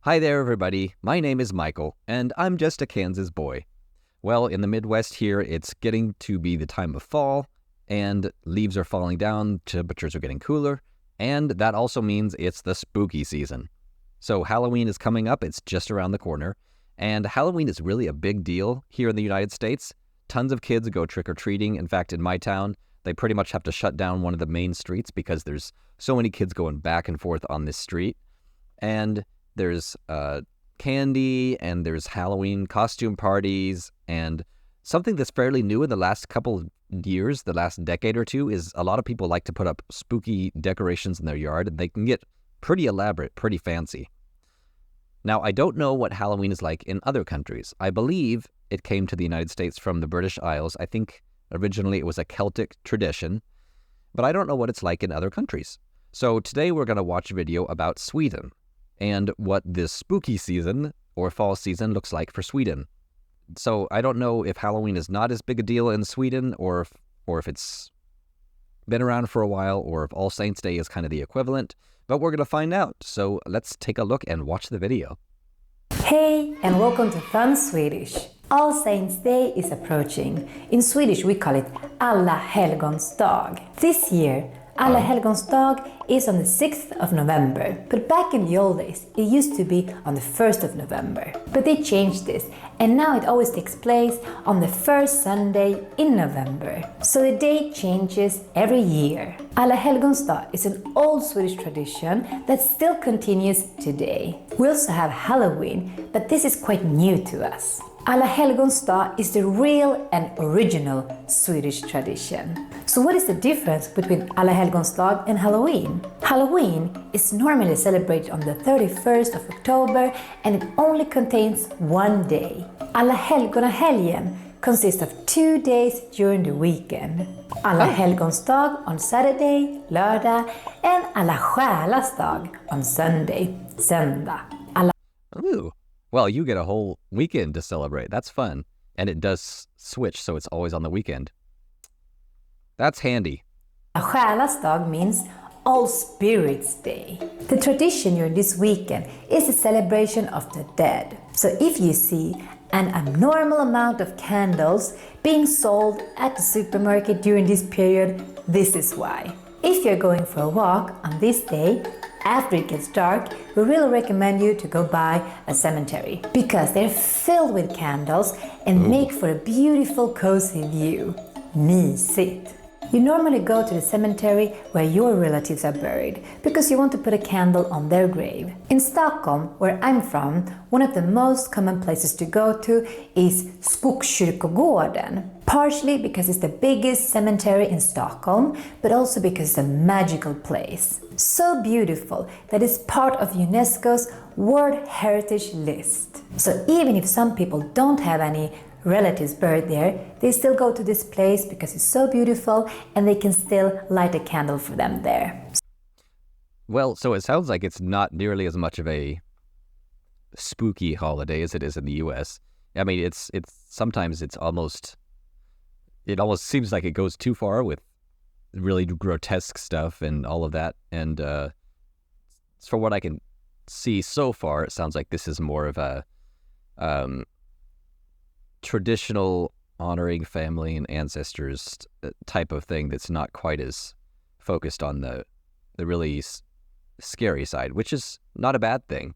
Hi there, everybody. My name is Michael, and I'm just a Kansas boy. Well, in the Midwest here, it's getting to be the time of fall, and leaves are falling down, temperatures are getting cooler, and that also means it's the spooky season. So Halloween is coming up, it's just around the corner, and Halloween is really a big deal here in the United States. Tons of kids go trick-or-treating. In fact, in my town, they pretty much have to shut down one of the main streets because there's so many kids going back and forth on this street. And there's candy, and there's Halloween costume parties, and something that's fairly new in the last couple of years, the last decade or two, is a lot of people like to put up spooky decorations in their yard, and they can get pretty elaborate, pretty fancy. Now, I don't know what Halloween is like in other countries. I believe it came to the United States from the British Isles. I think originally it was a Celtic tradition, but I don't know what it's like in other countries. So today we're going to watch a video about Sweden and what this spooky season or fall season looks like for Sweden. So I don't know if Halloween is not as big a deal in Sweden, or if it's been around for a while, or if All Saints Day is kind of the equivalent, but we're going to find out. So let's take a look and watch the video. Hey, and welcome to Fun Swedish. All Saints Day is approaching. In Swedish we call it Alla Helgons Dag. This year, Alla Helgons Dag is on the 6th of November, but back in the old days it used to be on the 1st of November. But they changed this, and now it always takes place on the first Sunday in November. So the date changes every year. Alla Helgons Dag is an old Swedish tradition that still continues today. We also have Halloween, but this is quite new to us. Alla Helgons Dag is the real and original Swedish tradition. So what is the difference between Alla Helgons Dag and Halloween? Halloween is normally celebrated on the 31st of October, and it only contains one day. Alla Helgen consists of 2 days during the weekend. Alla Helgons Dag on Saturday, lördag, and Alla Själas Dag on Sunday, söndag. Ooh. Well, you get a whole weekend to celebrate. That's fun. And it does switch, so it's always on the weekend. That's handy. Alla Själas Dag means All Spirits Day. The tradition during this weekend is the celebration of the dead. So if you see an abnormal amount of candles being sold at the supermarket during this period, this is why. If you're going for a walk on this day, after it gets dark, we really recommend you to go by a cemetery because they're filled with candles and make for a beautiful cozy view. Mysigt! You normally go to the cemetery where your relatives are buried because you want to put a candle on their grave. In Stockholm, where I'm from, one of the most common places to go to is Skogskyrkogården. Partially because it's the biggest cemetery in Stockholm, but also because it's a magical place. So beautiful that it's part of UNESCO's World Heritage List. So even if some people don't have any relatives buried there, they still go to this place because it's so beautiful, and they can still light a candle for them there. Well, so it sounds like it's not nearly as much of a spooky holiday as it is in the US. I mean, it's sometimes it almost seems like it goes too far with really grotesque stuff and all of that. And from what I can see so far, it sounds like this is more of a traditional honoring family and ancestors type of thing that's not quite as focused on the really scary side, which is not a bad thing.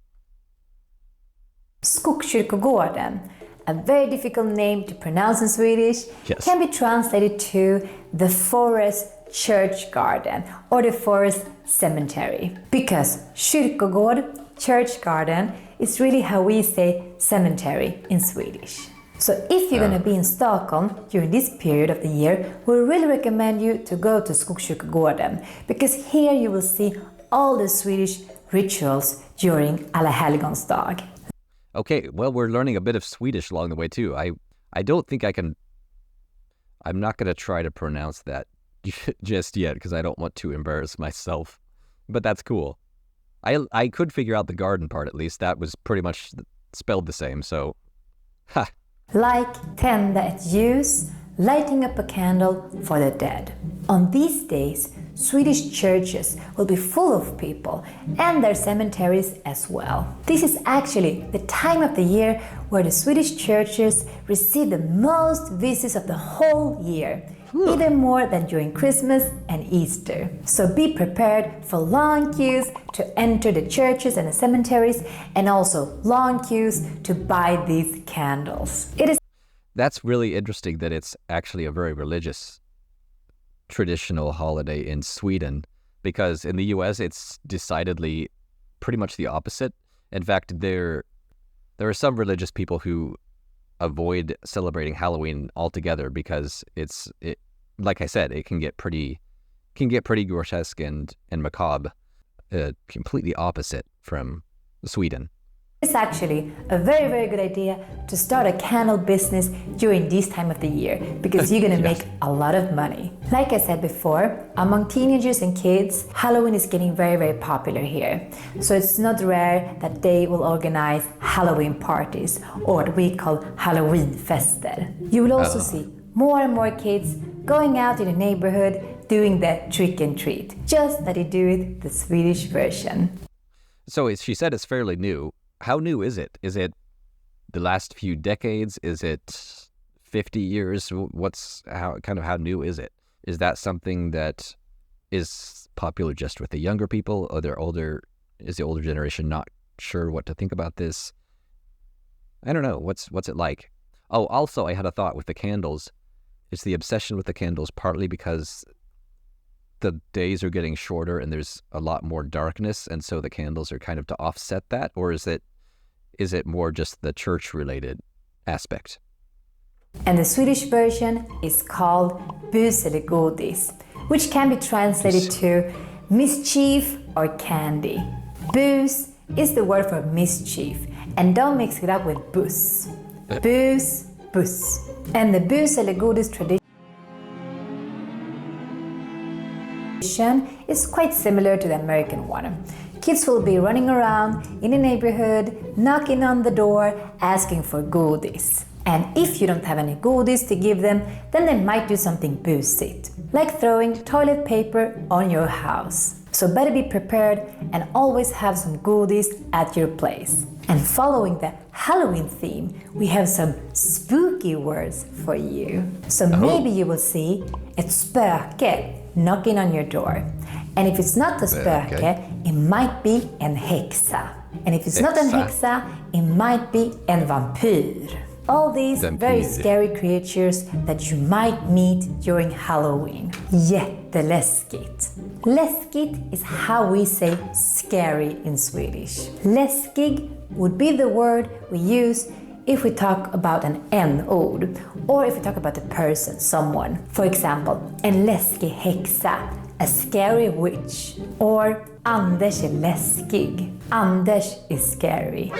Skogskyrkogården, a very difficult name to pronounce in Swedish, Yes. can be translated to the forest church garden or the forest cemetery. Because kyrkogård, church garden, is really how we say cemetery in Swedish. So if you're going to be in Stockholm during this period of the year, we really recommend you to go to Skogskyrkogården, because here you will see all the Swedish rituals during Alla Helgons Dag. Okay, well, we're learning a bit of Swedish along the way too. I don't think I can. I'm not going to try to pronounce that just yet because I don't want to embarrass myself. But that's cool. I could figure out the garden part at least. That was pretty much spelled the same. So, ha. Like tända ett ljus, lighting up a candle for the dead. On these days, Swedish churches will be full of people and their cemeteries as well. This is actually the time of the year where the Swedish churches receive the most visits of the whole year, even more than during Christmas and Easter. So be prepared for long queues to enter the churches and the cemeteries, and also long queues to buy these candles. That's really interesting that it's actually a very religious traditional holiday in Sweden, because in the US it's decidedly pretty much the opposite. In fact, there are some religious people who avoid celebrating Halloween altogether because like I said, it can get pretty grotesque and macabre, completely opposite from Sweden. It's actually a very, very good idea to start a candle business during this time of the year, because you're gonna make a lot of money. Like I said before, among teenagers and kids, Halloween is getting very, very popular here. So it's not rare that they will organize Halloween parties, or what we call Halloweenfester. You will also see more and more kids going out in the neighborhood doing the trick and treat, just that they do it the Swedish version. So she said it's fairly new. How new is it? Is it the last few decades? Is it 50 years? How new is it? Is that something that is popular just with the younger people? Is the older generation not sure what to think about this? I don't know. What's it like? Oh, also I had a thought with the candles. Is the obsession with the candles partly because the days are getting shorter and there's a lot more darkness, and so the candles are kind of to offset that? Or is it more just the church-related aspect? And the Swedish version is called bus eller godis, which can be translated to mischief or candy. Bus is the word for mischief, and don't mix it up with bus. Bus, bus. And the bus eller godis tradition is quite similar to the American one. Kids will be running around in the neighborhood, knocking on the door, asking for goodies. And if you don't have any goodies to give them, then they might do something busigt, like throwing toilet paper on your house. So better be prepared and always have some goodies at your place. And following the Halloween theme, we have some spooky words for you. So maybe you will see ett spöke knocking on your door. And if it's not a spöke, it might be en häxa. And if it's not en häxa, it might be en vampyr. All these very scary creatures that you might meet during Halloween. Jätteläskigt. Läskigt is how we say scary in Swedish. Läskig would be the word we use if we talk about an n-ord, or if we talk about a person, someone. For example, en läskig häxa, a scary witch. Or Anders är läskig. Anders is scary.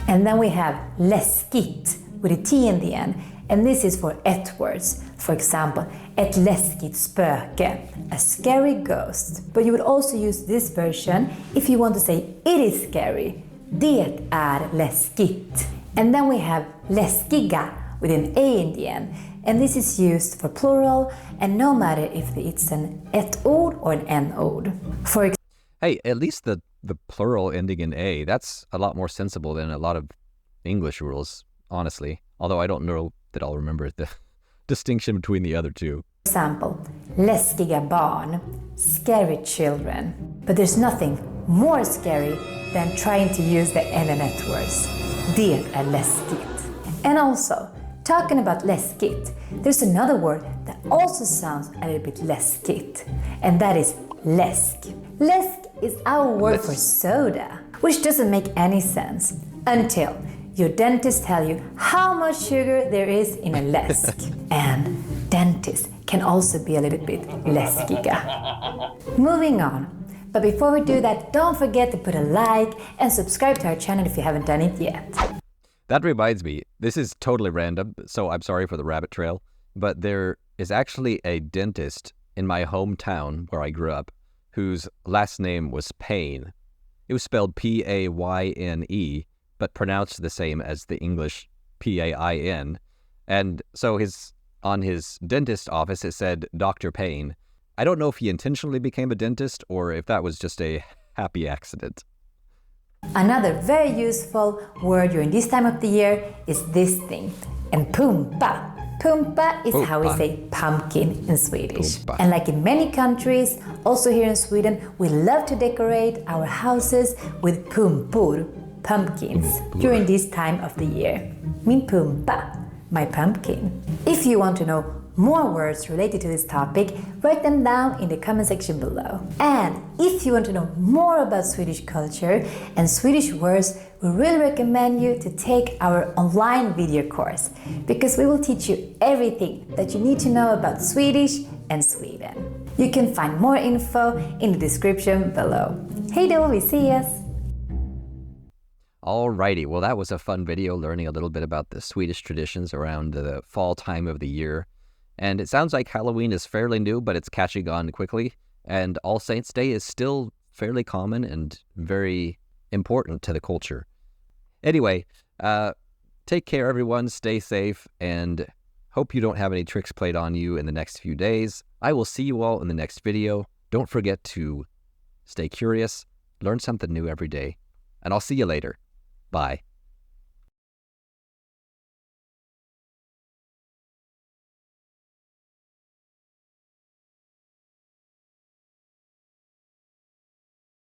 And then we have läskigt with a T in the end, and this is for ett words. For example, ett läskigt spöke, a scary ghost. But you would also use this version if you want to say it is scary. Det är läskigt. And then we have läskiga with an A in the end, and this is used for plural, and no matter if it's an ett-ord or an n-ord. Hey, at least the plural ending in A, that's a lot more sensible than a lot of English rules, honestly. Although I don't know that I'll remember the distinction between the other two. For example, läskiga barn, scary children. But there's nothing more scary than trying to use the n-and-ett words. Det är läskigt. And also, talking about läskigt, there's another word that also sounds a little bit läskigt, and that is läsk. Läsk is our word for soda, which doesn't make any sense until your dentist tell you how much sugar there is in a läsk. And dentists can also be a little bit läskiga. Moving on. But before we do that, don't forget to put a like and subscribe to our channel if you haven't done it yet. That reminds me, this is totally random, so I'm sorry for the rabbit trail, but there is actually a dentist in my hometown where I grew up whose last name was Payne. It was spelled P-A-Y-N-E, but pronounced the same as the English P-A-I-N. And so on his dentist office, it said Dr. Payne. I don't know if he intentionally became a dentist or if that was just a happy accident. Another very useful word during this time of the year is this thing, and pumpa. Pumpa is how we say pumpkin in Swedish. Pumpa. And like in many countries, also here in Sweden, we love to decorate our houses with pumpor, pumpkins, during this time of the year. Min pumpa, my pumpkin. If you want to know more words related to this topic, write them down in the comment section below. And if you want to know more about Swedish culture and Swedish words, we really recommend you to take our online video course, because we will teach you everything that you need to know about Swedish and Sweden. You can find more info in the description below. Hej då, vi ses! Alrighty, well that was a fun video learning a little bit about the Swedish traditions around the fall time of the year. And it sounds like Halloween is fairly new, but it's catching on quickly. And All Saints' Day is still fairly common and very important to the culture. Anyway, take care, everyone. Stay safe, and hope you don't have any tricks played on you in the next few days. I will see you all in the next video. Don't forget to stay curious, learn something new every day, and I'll see you later. Bye.